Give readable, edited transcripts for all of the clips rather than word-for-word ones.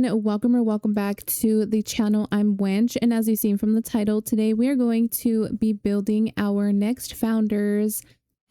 everyone, welcome back to the channel. I'm Wench, and as you've seen from the title, today we are going to be building our next founder's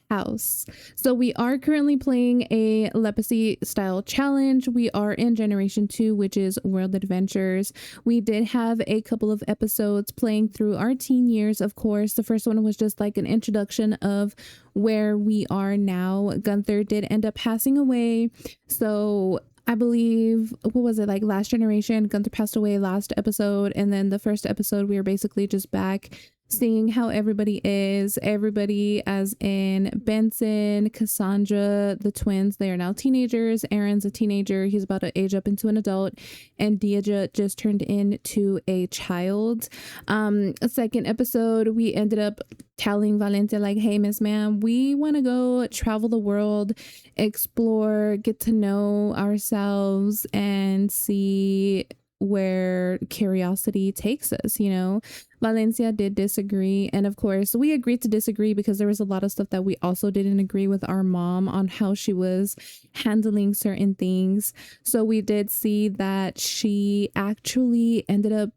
house. So we are currently playing a legacy style challenge. We are in generation 2, which is world adventures. We did have a couple of episodes playing through our teen years. Of course, the first one was just like an introduction of where we are now. Gunther did end up passing away, so I believe, what was it, like last generation, Gunther passed away last episode, and then the first episode we were basically just back seeing how everybody is. Everybody, as in Benson, Cassandra, the twins, they are now teenagers. Aaron's a teenager, he's about to age up into an adult, and Deidre just turned into a child. A second episode, we ended up telling Valencia, like, hey, Miss Ma'am, we want to go travel the world, explore, get to know ourselves, and see where curiosity takes us, you know. Valencia did disagree, and of course we agreed to disagree because there was a lot of stuff that we also didn't agree with our mom on how she was handling certain things. So we did see that she actually ended up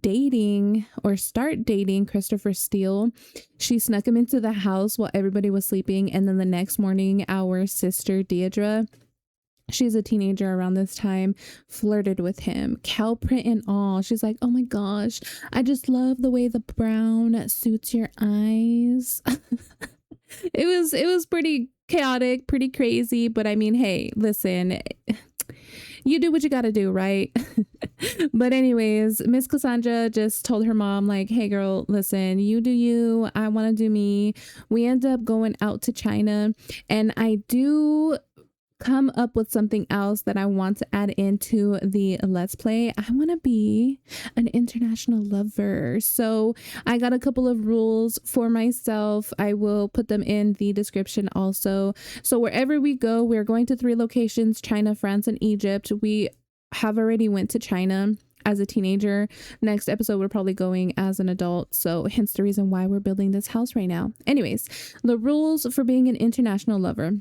dating or start dating Christopher Steele. She snuck him into the house while everybody was sleeping, and then the next morning our sister Deidre, she's a teenager around this time, flirted with him, cow print and all. She's like, oh my gosh, I just love the way the brown suits your eyes. it was pretty chaotic, pretty crazy, but I mean, hey, listen, you do what you gotta do, right? But anyways, Miss Cassandra just told her mom, like, hey girl, listen, you do you, I want to do me. We end up going out to China, and I do come up with something else that I want to add into the let's play. I want to be an international lover, so I got a couple of rules for myself. I will put them in the description also. So wherever we go, we're going to 3 locations: China, France, and Egypt. We have already went to China as a teenager. Next episode we're probably going as an adult, so hence the reason why we're building this house right now. Anyways, the rules for being an international lover: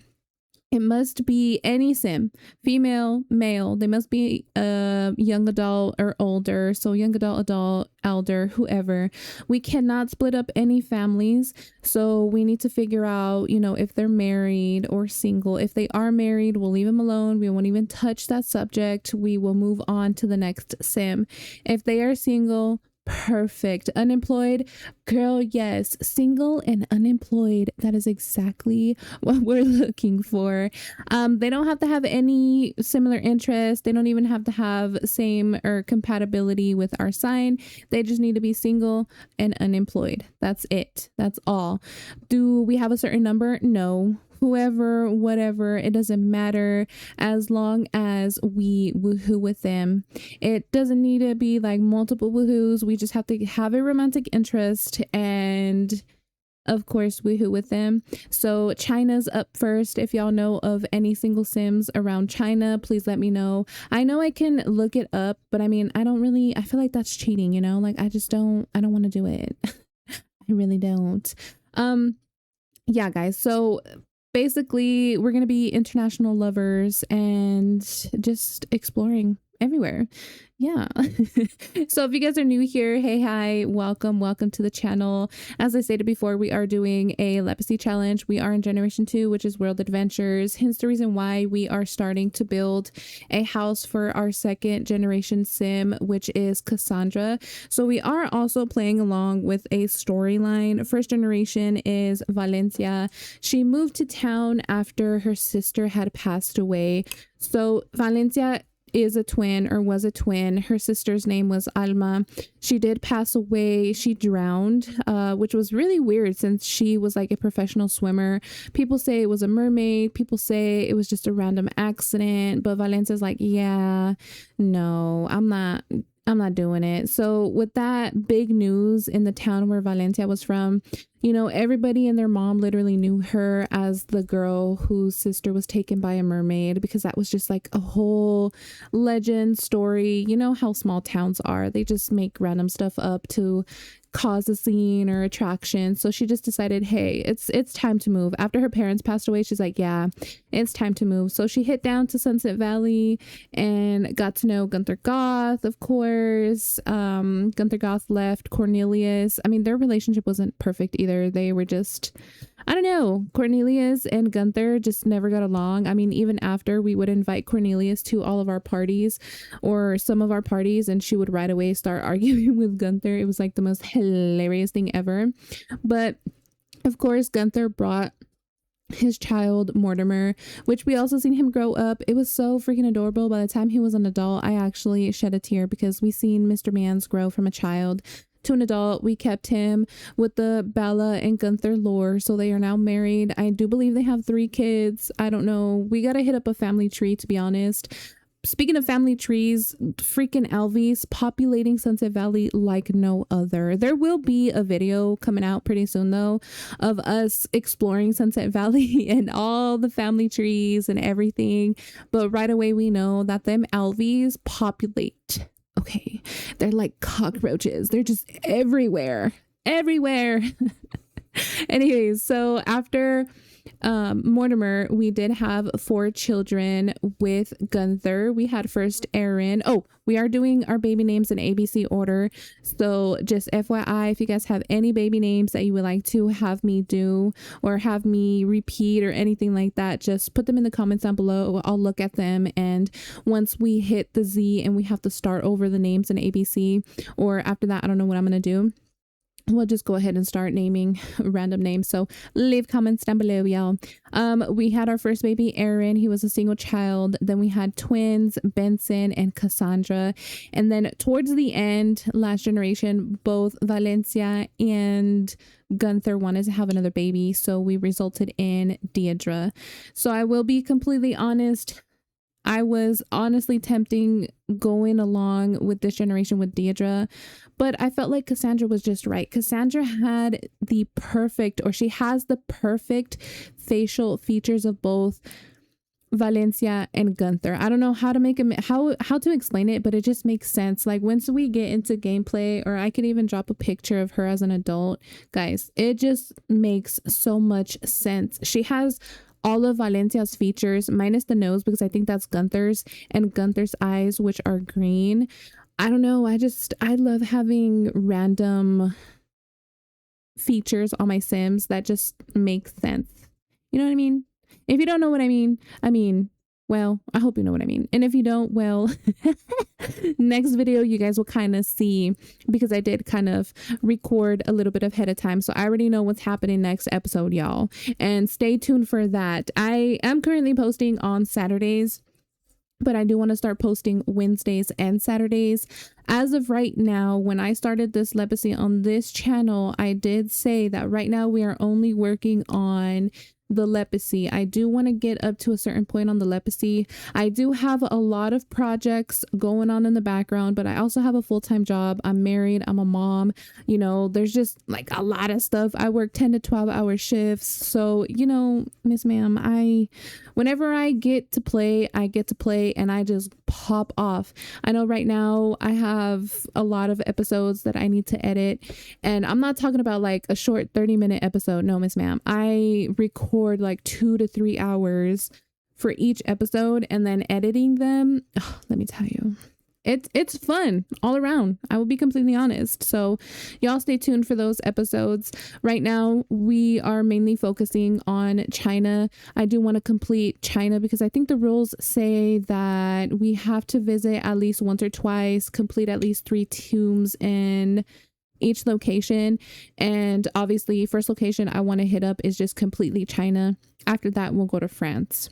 it must be any sim, female, male. They must be a young adult or older. So young adult, elder, whoever. We cannot split up any families. So we need to figure out, you know, if they're married or single. If they are married, we'll leave them alone. We won't even touch that subject. We will move on to the next sim. If they are single, perfect. Unemployed, girl, yes, single and unemployed, that is exactly what we're looking for. They don't have to have any similar interests. They don't even have to have same or compatibility with our sign. They just need to be single and unemployed. That's it. That's all. Do we have a certain number? No. Whoever, whatever, it doesn't matter, as long as we woohoo with them. It doesn't need to be like multiple woohoos. We just have to have a romantic interest and of course woohoo with them. So China's up first. If y'all know of any single sims around China, please let me know. I know I can look it up, but I mean, I feel like that's cheating, you know, like I don't want to do it. I really don't. Yeah guys, so basically we're going to be international lovers and just exploring everywhere. Yeah. So if you guys are new here, hey, hi, welcome to the channel. As I stated before, we are doing a legacy challenge. We are in generation 2, which is world adventures, hence the reason why we are starting to build a house for our second generation sim, which is Cassandra. So we are also playing along with a storyline. First generation is Valencia. She moved to town after her sister had passed away. So Valencia is a twin, or was a twin. Her sister's name was Alma. She did pass away. She drowned, which was really weird since she was like a professional swimmer. People say it was a mermaid. People say it was just a random accident. But Valencia's like, yeah, no, I'm not doing it. So with that big news in the town where Valencia was from, You know, everybody and their mom literally knew her as the girl whose sister was taken by a mermaid, because that was just like a whole legend story. You know how small towns are, they just make random stuff up to cause a scene or attraction. So she just decided, hey, it's time to move. After her parents passed away, she's like, yeah, it's time to move. So she hit down to Sunset Valley and got to know Gunther Goth, of course. Gunther Goth left Cornelius. I mean, their relationship wasn't perfect either. They were just, I don't know, Cornelius and Gunther just never got along. I mean, even after we would invite Cornelius to all of our parties or some of our parties, and she would right away start arguing with Gunther. It was like the most hilarious thing ever. But of course, Gunther brought his child Mortimer, which we also seen him grow up. It was so freaking adorable. By the time he was an adult, I actually shed a tear because we seen Mr. Mans grow from a child to an adult. We kept him with the Bella and Gunther lore, so they are now married. I do believe they have 3 kids. I don't know, we gotta hit up a family tree, to be honest. Speaking of family trees, freaking Alvies populating Sunset Valley like no other. There will be a video coming out pretty soon though of us exploring Sunset Valley and all the family trees and everything. But right away we know that them Alvies populate. Okay, they're like cockroaches. They're just everywhere. Anyways, so after Mortimer, we did have 4 children with Gunther. We had first Aaron. Oh, we are doing our baby names in ABC order. So just FYI, if you guys have any baby names that you would like to have me do or have me repeat or anything like that, just put them in the comments down below. I'll look at them. And once we hit the Z and we have to start over the names in ABC, or after that, I don't know what I'm going to do. We'll just go ahead and start naming random names. So leave comments down below, y'all. We had our first baby, Aaron. He was a single child. Then we had twins, Benson and Cassandra. And then towards the end, last generation, both Valencia and Gunther wanted to have another baby. So we resulted in Deirdre. So I will be completely honest, I was honestly tempting going along with this generation with Deirdre, but I felt like Cassandra was just right. Cassandra had the perfect, or she has the perfect facial features of both Valencia and Gunther. I don't know how to make him, how to explain it, but it just makes sense. Like once we get into gameplay, or I could even drop a picture of her as an adult, guys, it just makes so much sense. She has all of Valencia's features minus the nose, because I think that's Gunther's, and Gunther's eyes, which are green. I don't know, I love having random features on my Sims that just make sense. You know what I mean? If you don't know what I mean, well, I hope you know what I mean. And if you don't, well, next video you guys will kind of see, because I did kind of record a little bit ahead of time. So I already know what's happening next episode, y'all. And stay tuned for that. I am currently posting on Saturdays, but I do want to start posting Wednesdays and Saturdays. As of right now, when I started this legacy on this channel, I did say that right now we are only working on the legacy. I do want to get up to a certain point on the legacy. I do have a lot of projects going on in the background, but I also have a full-time job. I'm married. I'm a mom. You know, there's just like a lot of stuff. I work 10 to 12 hour shifts. So, you know, Miss Ma'am, whenever I get to play, and I just pop off. I know right now I have a lot of episodes that I need to edit, and I'm not talking about like a short 30-minute episode. No, Miss Ma'am, I record like 2 to 3 hours for each episode, and then editing them, let me tell you, it's fun all around. I will be completely honest. So y'all stay tuned for those episodes. Right now we are mainly focusing on China. I do want to complete China because I think the rules say that we have to visit at least once or twice, complete at least 3 tombs in each location. And obviously first location I want to hit up is just completely China. After that we'll go to France.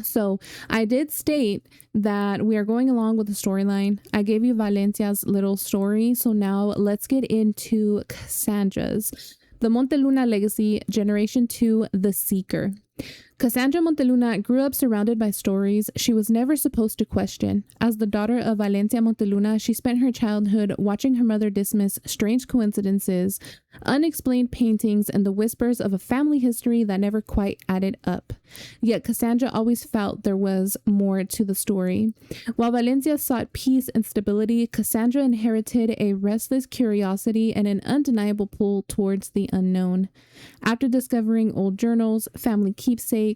So I did state that we are going along with the storyline. I gave you Valencia's little story. So now let's get into Cassandra's. The Monteluna Legacy, Generation 2, The Seeker. Cassandra Monteluna grew up surrounded by stories she was never supposed to question. As the daughter of Valencia Monteluna, she spent her childhood watching her mother dismiss strange coincidences, unexplained paintings, and the whispers of a family history that never quite added up. Yet Cassandra always felt there was more to the story. While Valencia sought peace and stability, Cassandra inherited a restless curiosity and an undeniable pull towards the unknown. After discovering old journals, family keepsakes,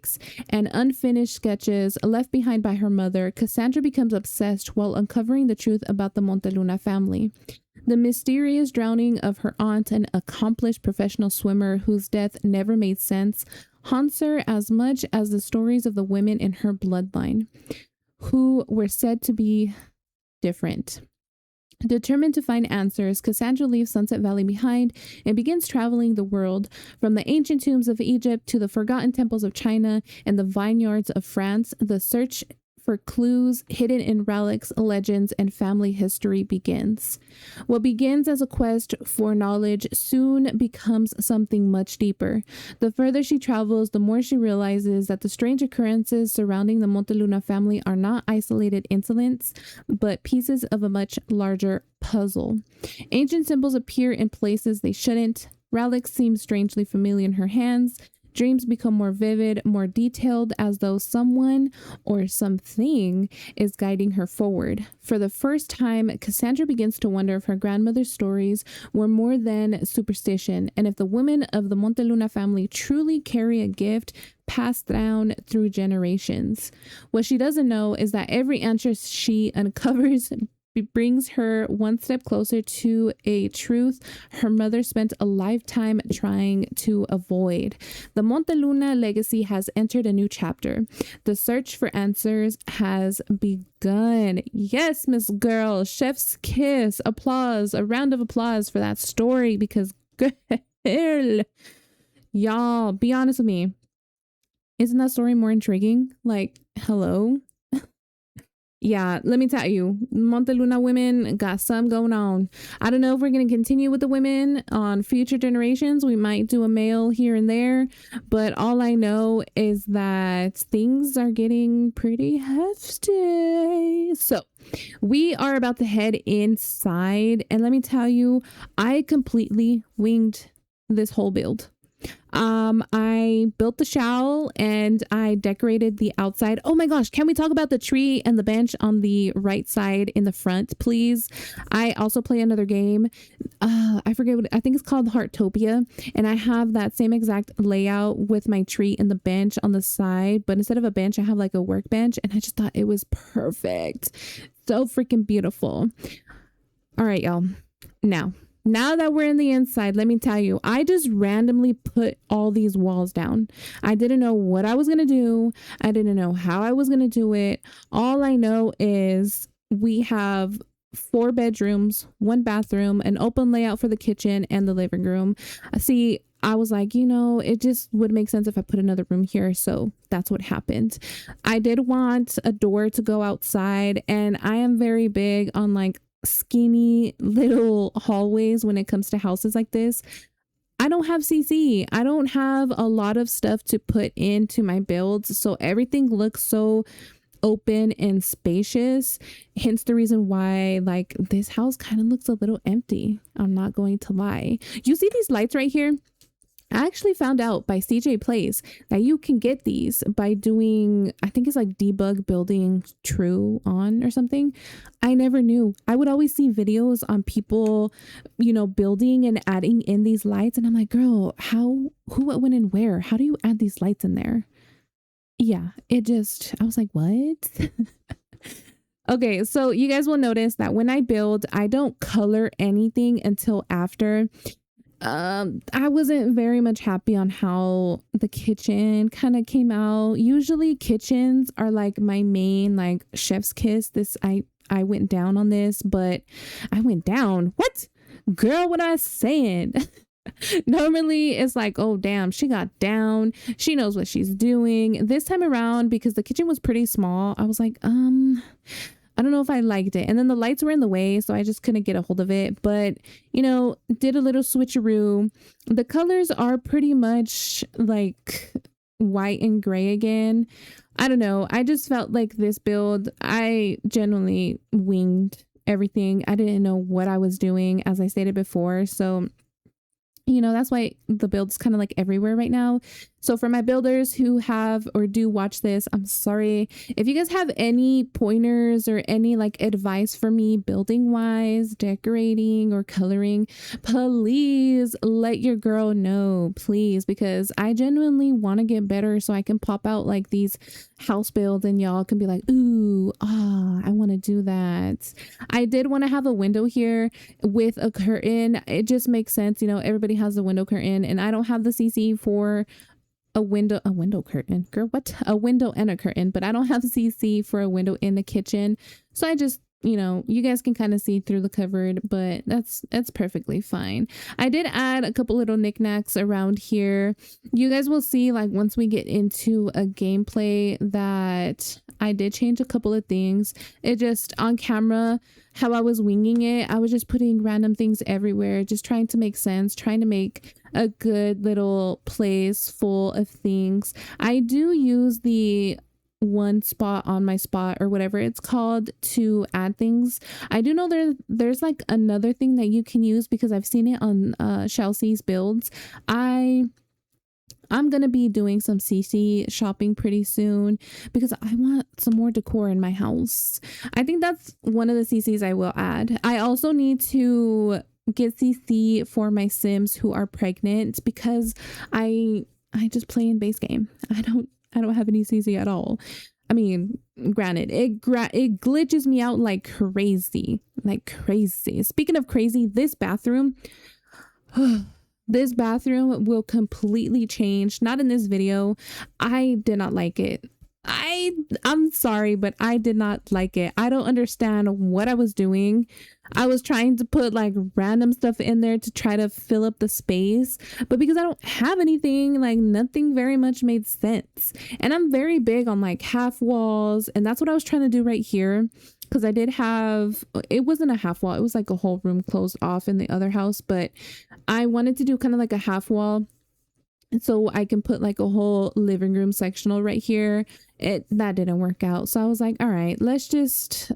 and unfinished sketches left behind by her mother, Cassandra becomes obsessed while uncovering the truth about the Monteluna family. The mysterious drowning of her aunt, an accomplished professional swimmer whose death never made sense, haunts her as much as the stories of the women in her bloodline, who were said to be different. Determined to find answers, Cassandra leaves Sunset Valley behind and begins traveling the world, from the ancient tombs of Egypt to the forgotten temples of China and the vineyards of France. The search for clues hidden in relics, legends, and family history begins. What begins as a quest for knowledge soon becomes something much deeper. The further she travels, the more she realizes that the strange occurrences surrounding the Monteluna family are not isolated incidents, but pieces of a much larger puzzle. Ancient symbols appear in places they shouldn't. Relics seem strangely familiar in her hands. Dreams become more vivid, more detailed, as though someone or something is guiding her forward. For the first time, Cassandra begins to wonder if her grandmother's stories were more than superstition, and if the women of the Monteluna family truly carry a gift passed down through generations. What she doesn't know is that every answer she uncovers brings her one step closer to a truth her mother spent a lifetime trying to avoid. The Monteluna legacy has entered a new chapter. The search for answers has begun. Yes, Miss Girl, chef's kiss, applause, a round of applause for that story, because girl, y'all, be honest with me. Isn't that story more intriguing? Like, hello? Yeah, let me tell you, Monteluna women got some going on. I don't know if we're going to continue with the women on future generations. We might do a male here and there, but all I know is that things are getting pretty hefty. So we are about to head inside, and let me tell you, I completely winged this whole build. I built the shower and I decorated the outside. Oh my gosh, can we talk about the tree and the bench on the right side in the front, please? I also play another game. I forget what, I think it's called Heartopia, and I have that same exact layout with my tree and the bench on the side, but instead of a bench, I have like a workbench, and I just thought it was perfect. So freaking beautiful. All right, y'all. Now that we're in the inside, let me tell you, I just randomly put all these walls down. I didn't know what I was going to do. I didn't know how I was going to do it. All I know is we have 4 bedrooms, 1 bathroom, an open layout for the kitchen and the living room. See, I was like, it just would make sense if I put another room here. So that's what happened. I did want a door to go outside, and I am very big on like skinny little hallways when it comes to houses like this. I don't have CC. I don't have a lot of stuff to put into my builds, so everything looks so open and spacious. Hence the reason why like this house kind of looks a little empty. I'm not going to lie. You see these lights right here? I actually found out by CJ Plays that you can get these by doing, I think it's like debug building true on or something. I never knew. I would always see videos on people, building and adding in these lights. And I'm like, girl, who, what, when, and where? How do you add these lights in there? Yeah, I was like, what? Okay, so you guys will notice that when I build, I don't color anything until after. I wasn't very much happy on how the kitchen kind of came out. Usually kitchens are like my main like chef's kiss. I went down on this, but I went down. What? Girl, what am I saying? Normally it's like, oh damn, she got down. She knows what she's doing. This time around, because the kitchen was pretty small, I was like, I don't know if I liked it. And then the lights were in the way, so I just couldn't get a hold of it. But, did a little switcheroo. The colors are pretty much like white and gray again. I don't know. I just felt like this build, I genuinely winged everything. I didn't know what I was doing, as I stated before. So that's why the build's kind of like everywhere right now. So for my builders who have or do watch this, I'm sorry. If you guys have any pointers or any like advice for me building wise, decorating or coloring, please let your girl know, please, because I genuinely want to get better so I can pop out like these house builds and y'all can be like, ooh, I want to do that. I did want to have a window here with a curtain. It just makes sense. Everybody has a window curtain and I don't have the CC for a window curtain. Girl, what? A window and a curtain, but I don't have the CC for a window in the kitchen. So I just, you guys can kind of see through the cupboard, but that's perfectly fine. I did add a couple little knickknacks around here. You guys will see like once we get into a gameplay that I did change a couple of things. It just on camera, how I was winging it, I was just putting random things everywhere, just trying to make sense, trying to make a good little place full of things. I do use the one spot on my spot or whatever it's called to add things. I do know there's like another thing that you can use because I've seen it on Chelsea's builds. I'm going to be doing some CC shopping pretty soon because I want some more decor in my house. I think that's one of the CCs I will add. I also need to get CC for my Sims who are pregnant because I just play in base game. I don't have any CC at all. I mean, granted, it glitches me out like crazy. Speaking of crazy, this bathroom will completely change. Not in this video. I did not like it. I'm sorry, but I did not like it. I don't understand what I was doing. I was trying to put like random stuff in there to try to fill up the space, but because I don't have anything, like nothing very much made sense. And I'm very big on like half walls, and that's what I was trying to do right here. Because I did have, it wasn't a half wall, it was like a whole room closed off in the other house, but I wanted to do kind of like a half wall so I can put like a whole living room sectional right here. That didn't work out. So I was like, all right, let's just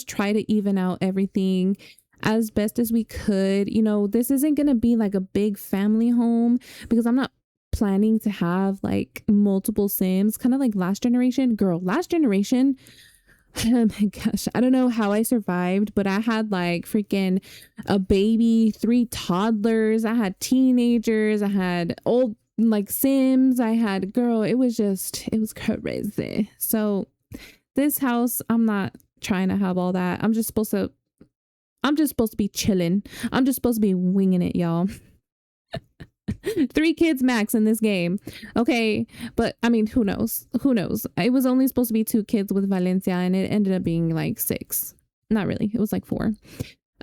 try to even out everything as best as we could. This isn't going to be like a big family home because I'm not planning to have like multiple Sims, kind of like last generation. Oh my gosh, I don't know how I survived, but I had like freaking a baby, 3 toddlers, I had teenagers, I had old like Sims, it was crazy. So this house, I'm not trying to have all that. I'm just supposed to be chilling. I'm just supposed to be winging it, y'all. 3 kids max in this game. Okay. But I mean, who knows? It was only supposed to be 2 kids with Valencia and it ended up being like 6. Not really. It was like 4.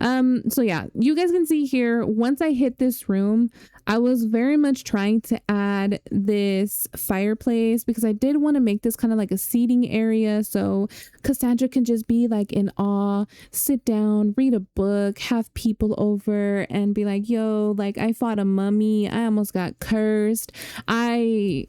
So yeah, you guys can see here, once I hit this room, I was very much trying to add this fireplace because I did want to make this kind of like a seating area. So Cassandra can just be like in awe, sit down, read a book, have people over and be like, yo, like I fought a mummy. I almost got cursed. I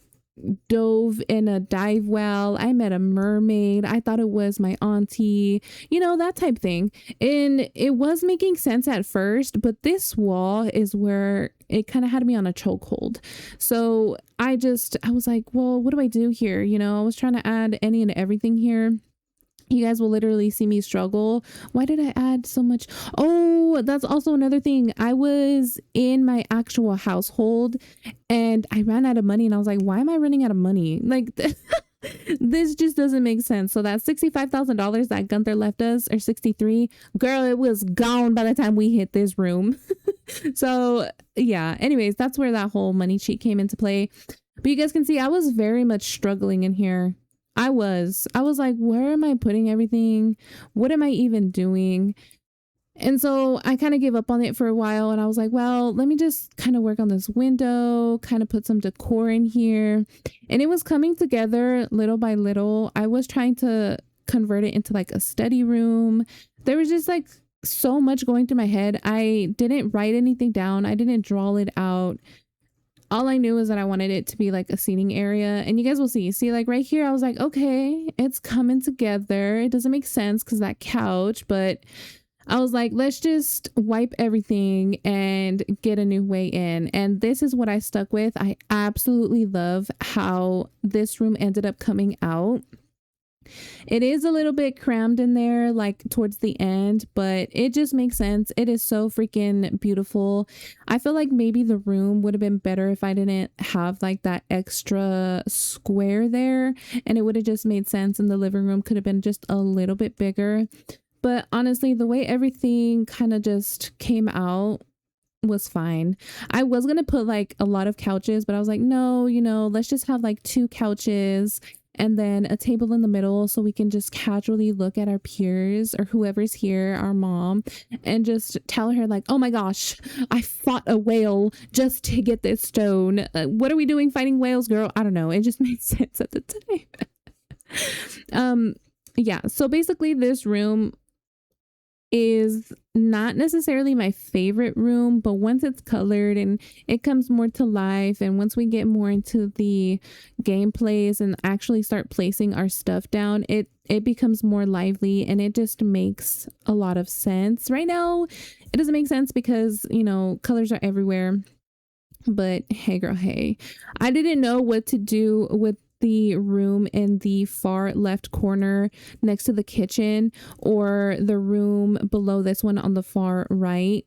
dove in a dive well. I met a mermaid. I thought it was my auntie, that type thing. And it was making sense at first, but this wall is where it kind of had me on a chokehold. So I was like, well, what do I do here? I was trying to add any and everything here. You guys will literally see me struggle. Why did I add so much? Oh, that's also another thing. I was in my actual household and I ran out of money and I was like, why am I running out of money? Like this just doesn't make sense. So that $65,000 that Gunther left us, or 63, girl, it was gone by the time we hit this room. So yeah, anyways, that's where that whole money cheat came into play. But you guys can see I was very much struggling in here. I was like, where am I putting everything? What am I even doing? And so I kind of gave up on it for a while and I was like, well, let me just kind of work on this window, kind of put some decor in here. And it was coming together little by little. I was trying to convert it into like a study room. There was just like so much going through my head. I didn't write anything down. I didn't draw it out. all I knew is that I wanted it to be like a seating area, and you guys will see like right here I was like, okay, it's coming together. It doesn't make sense because that couch, but I was like, let's just wipe everything and get a new way in. And this is what I stuck with. I absolutely love how this room ended up coming out. It is a little bit crammed in there, like towards the end, but it just makes sense. It is so freaking beautiful. I feel like maybe the room would have been better if I didn't have like that extra square there, and it would have just made sense, and the living room could have been just a little bit bigger. But honestly, the way everything kind of just came out was fine. I was going to put like a lot of couches, but I was like, no, let's just have like 2 couches and then a table in the middle so we can just casually look at our peers or whoever's here, our mom, and just tell her like, oh my gosh, I fought a whale just to get this stone. What are we doing fighting whales, girl? I don't know. It just made sense at the time. Yeah. So basically this room is not necessarily my favorite room, but once it's colored and it comes more to life, and once we get more into the gameplays and actually start placing our stuff down, it becomes more lively, and it just makes a lot of sense. Right now it doesn't make sense because colors are everywhere, but hey girl, hey, I didn't know what to do with the room in the far left corner next to the kitchen, or the room below this one on the far right.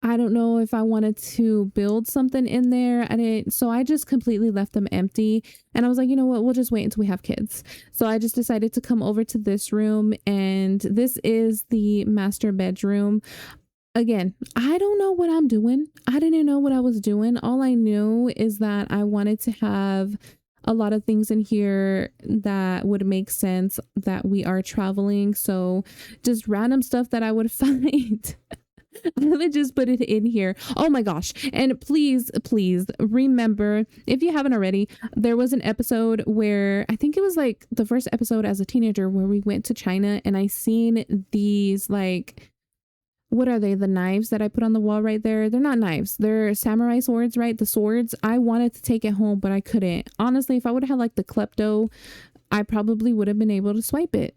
I don't know if I wanted to build something in there. So I just completely left them empty, and I was like, you know what, we'll just wait until we have kids. So I just decided to come over to this room, and this is the master bedroom. Again, I don't know what I'm doing. I didn't know what I was doing. All I knew is that I wanted to have a lot of things in here that would make sense that we are traveling. So just random stuff that I would find. I would just put it in here. Oh my gosh. And please remember, if you haven't already, there was an episode where I think it was like the first episode as a teenager where we went to China, and I seen these like, what are they? The knives that I put on the wall right there. They're not knives. They're samurai swords, right? The swords. I wanted to take it home, but I couldn't. Honestly, if I would have had like the klepto, I probably would have been able to swipe it.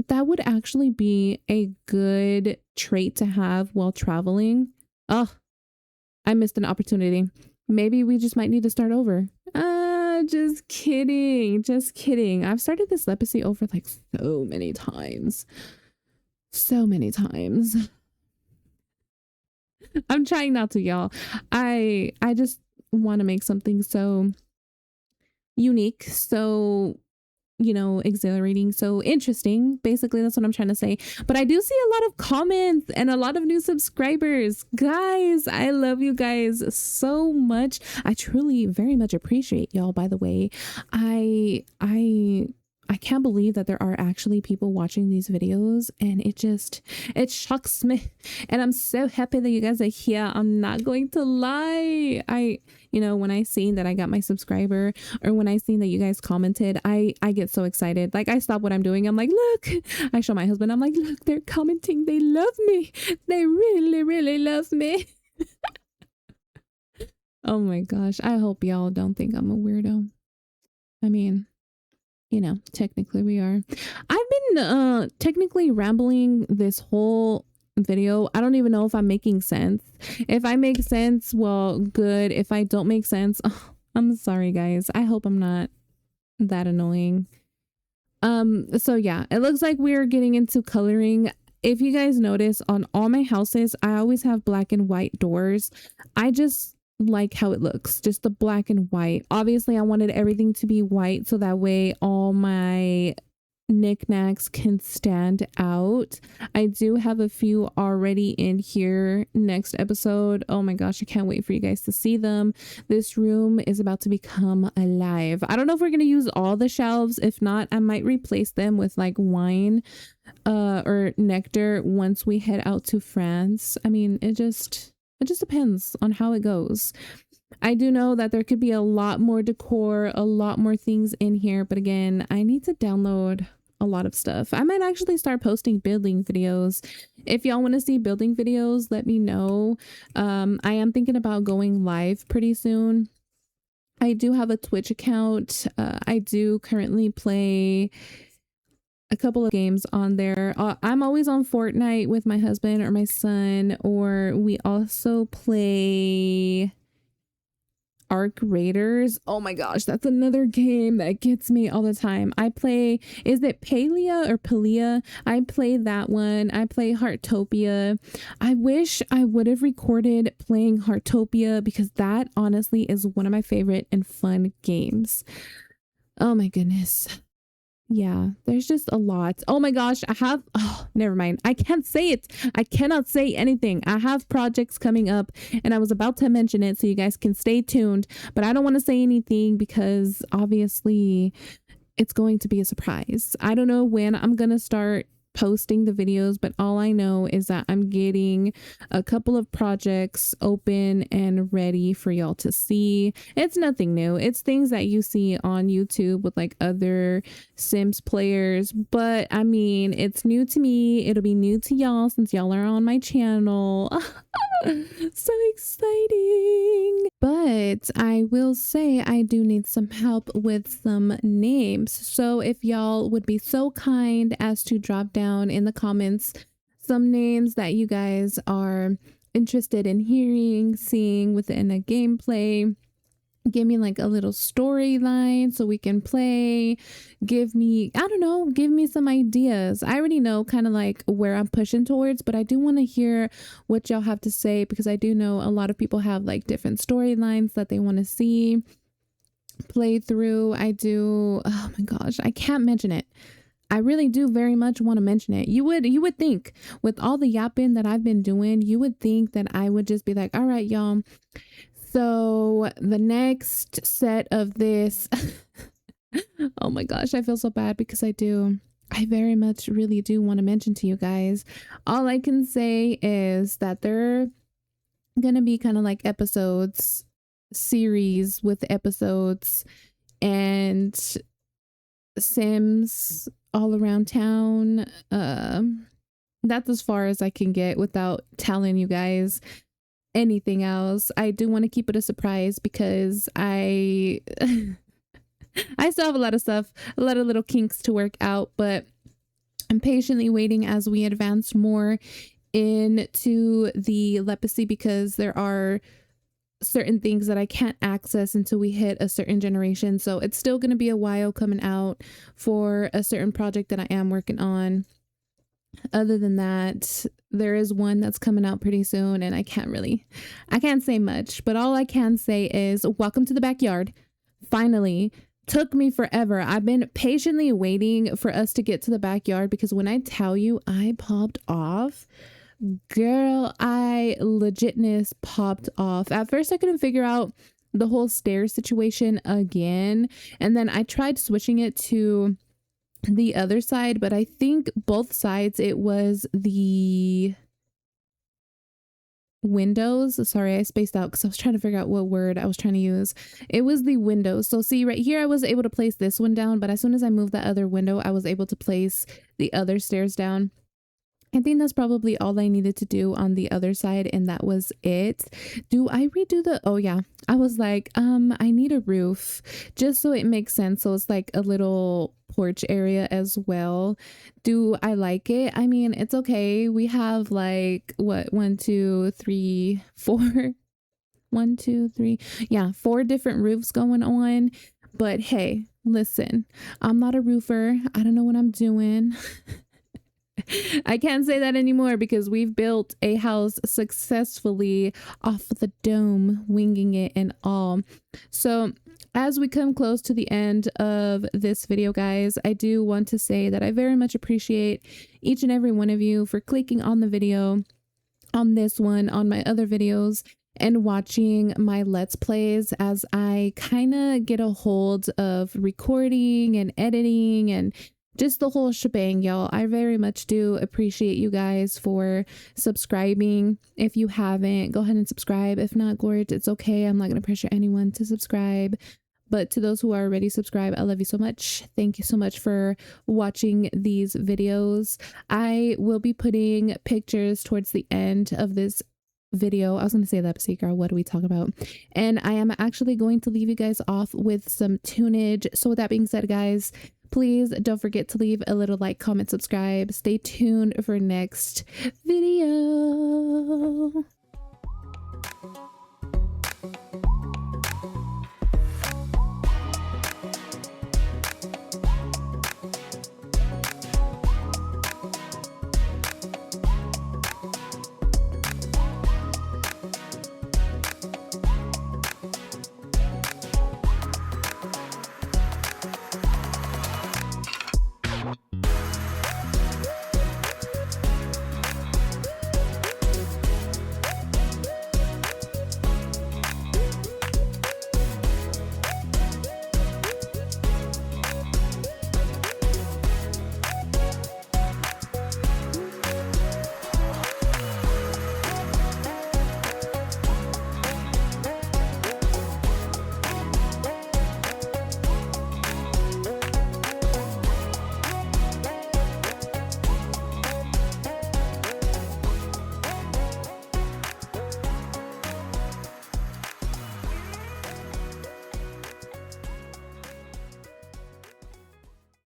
That would actually be a good trait to have while traveling. Oh, I missed an opportunity. Maybe we just might need to start over. Just kidding. Just kidding. I've started this legacy over like so many times. So many times. I'm trying not to, y'all. I just want to make something so unique, so exhilarating, so interesting. Basically, that's what I'm trying to say. But I do see a lot of comments and a lot of new subscribers. Guys, I love you guys so much. I truly very much appreciate y'all, by the way. I can't believe that there are actually people watching these videos, and it shocks me, and I'm so happy that you guys are here. I'm not going to lie. When I seen that I got my subscriber, or when I seen that you guys commented, I get so excited. Like, I stop what I'm doing. I'm like, look, I show my husband, I'm like, look, they're commenting. They love me. They really, really love me. Oh my gosh. I hope y'all don't think I'm a weirdo. I mean, technically we are. I've been technically rambling this whole video. I don't even know if I'm making sense. If I make sense, well, good. If I don't make sense, I'm sorry, guys. I hope I'm not that annoying. So yeah, it looks like we're getting into coloring. If you guys notice, on all my houses, I always have black and white doors. I just like how it looks, just the black and white. Obviously I wanted everything to be white so that way all my knickknacks can stand out. I do have a few already in here next episode. Oh my gosh, I can't wait for you guys to see them. This room is about to become alive. I don't know if we're going to use all the shelves. If not, I might replace them with like wine or nectar once we head out to France. I mean, it just depends on how it goes. I do know that there could be a lot more decor, a lot more things in here, but again, I need to download a lot of stuff. I might actually start posting building videos. If y'all want to see building videos, let me know. I am thinking about going live pretty soon. I do have a Twitch account. I do currently play a couple of games on there. I'm always on Fortnite with my husband or my son, or we also play Arc Raiders. Oh my gosh, that's another game that gets me all the time. I play, is it Palia or Palia? I play that one. I play Heartopia. I wish I would have recorded playing Heartopia because that honestly is one of my favorite and fun games. Oh my goodness. Yeah, there's just a lot. Oh my gosh, never mind. I can't say it. I cannot say anything. I have projects coming up and I was about to mention it so you guys can stay tuned, but I don't want to say anything because obviously it's going to be a surprise. I don't know when I'm going to start posting the videos, but all I know is that I'm getting a couple of projects open and ready for y'all to see. It's nothing new. It's things that you see on YouTube with like other Sims players, but I mean, it's new to me. It'll be new to y'all since y'all are on my channel. So exciting. But I will say I do need some help with some names. So if y'all would be so kind as to drop down in the comments some names that you guys are interested in hearing, seeing within a gameplay. Give me like a little storyline so we can play. Give me, I don't know, give me some ideas. I already know kind of like where I'm pushing towards, but I do want to hear what y'all have to say because I do know a lot of people have like different storylines that they want to see play through. I do, oh my gosh, I can't mention it. I really do very much want to mention it. You would think with all the yapping that I've been doing, you would think that I would just be like, all right, y'all. So the next set of this, oh my gosh, I feel so bad because I very much really do want to mention to you guys. All I can say is that they're going to be kind of like episodes, series with episodes and Sims all around town. That's as far as I can get without telling you guys anything else. I do want to keep it a surprise because I still have a lot of stuff, a lot of little kinks to work out, but I'm patiently waiting as we advance more into the leprosy because there are certain things that I can't access until we hit a certain generation. So it's still going to be a while coming out for a certain project that I am working on. Other than that, there is one that's coming out pretty soon and I can't say much, but all I can say is welcome to the backyard. Finally, took me forever. I've been patiently waiting for us to get to the backyard because when I tell you I popped off, girl, I legitness popped off. At first I couldn't figure out the whole stairs situation again, and then I tried switching it to the other side, but I think both sides it was the windows. Sorry, I spaced out because I was trying to figure out what word I was trying to use. It was the windows. So see right here I was able to place this one down, but as soon as I moved that other window I was able to place the other stairs down. I think that's probably all I needed to do on the other side, and that was it. Do I redo the, oh yeah, I was like, I need a roof just so it makes sense. So it's like a little porch area as well. Do I like it? I mean, it's okay. We have like what, 1, 2, 3, 4, 1, 2, 3. Yeah, 4 different roofs going on. But hey, listen, I'm not a roofer. I don't know what I'm doing. I can't say that anymore because we've built a house successfully off of the dome, winging it and all. So as we come close to the end of this video, guys, I do want to say that I very much appreciate each and every one of you for clicking on the video, on this one, on my other videos, and watching my Let's Plays as I kind of get a hold of recording and editing and just the whole shebang, y'all. I very much do appreciate you guys for subscribing. If you haven't, go ahead and subscribe. If not, gorge, it's okay. I'm not going to pressure anyone to subscribe. But to those who are already subscribed, I love you so much. Thank you so much for watching these videos. I will be putting pictures towards the end of this video. I was going to say that, but girl, what do we talk about? And I am actually going to leave you guys off with some tunage. So with that being said, guys, please don't forget to leave a little like, comment, subscribe. Stay tuned for next video.